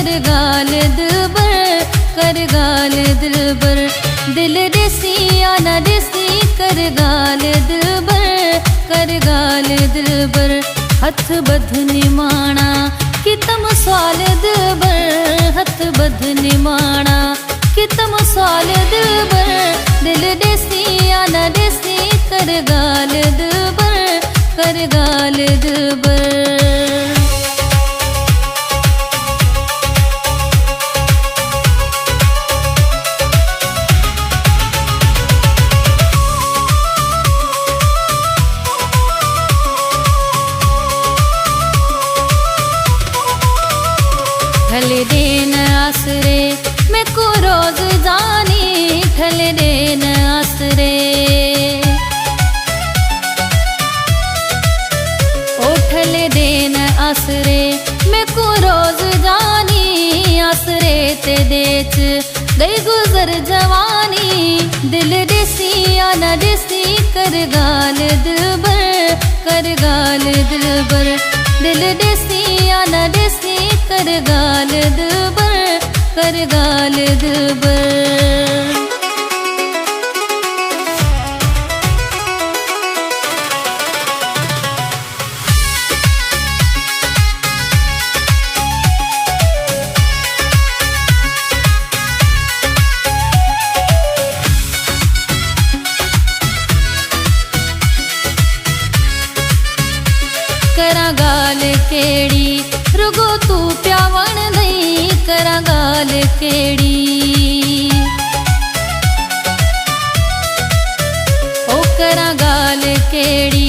कर गाल दिलबर, कर गाल दिलबर। दिल देसी या न देसी कर गाल दिलबर, कर गाल दिलबर। हथ बध निमाणा कि तम स्वाल दिलबर, हथ बध निमाणा कि तम स्वाल दिलबर। दिल देसी या न देसी कर गाल दिलबर, कर गाल दिलबर। ठल देन आसरे मैं को रोज जानी, ठल देन आसरे ओ ठल देन आसरे मैं को रोज जानी। आसरे ते देच गई गुजर जवानी। दिल देसी या न देसी कर गाल दिलबर, कर गाल दिलबर। दिल देसी या न देसी कर गाल दिलबर, कर गाल दिलबर। करा गाल केड़ी रुगो तू प्यावण नहीं, करा गाल केड़ी ओ करा गाल केड़ी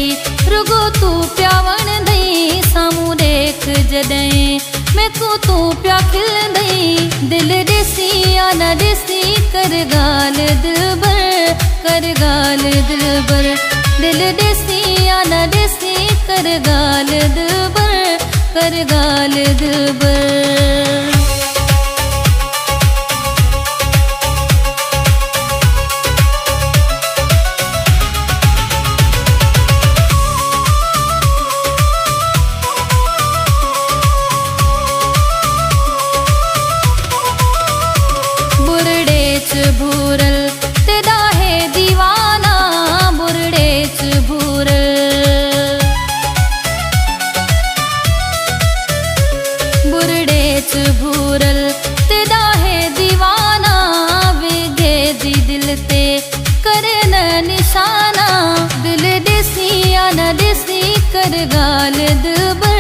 रुगो तू प्यावण नहीं। सामू देख जॾहिं मैं को तू प्या खिल नहीं। दिल देसी या न देसी कर गाल दिलबर, कर गाल दिलबर। दिल देसी या न देसी कर गाल दिलबर, कर गाल दिलबर। बुरड़े च भूरल तेदा है दीवाना, बुरड़े च भूरल। बुरड़े च भूरल तेदा है दीवाना। विगे दी दिल ते करे न निशाना। दिल देसी या न देसी कर गाल दिलबर,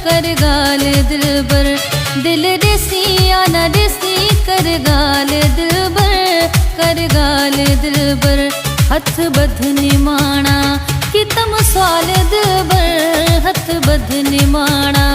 कर गाल दिलबर। दिल देसी या न देसी कर गाल दिलबर, कर गाल दिलबर। हथ बध निमाणा कि तम स्वाल दिलबर, हथ बध निमाणा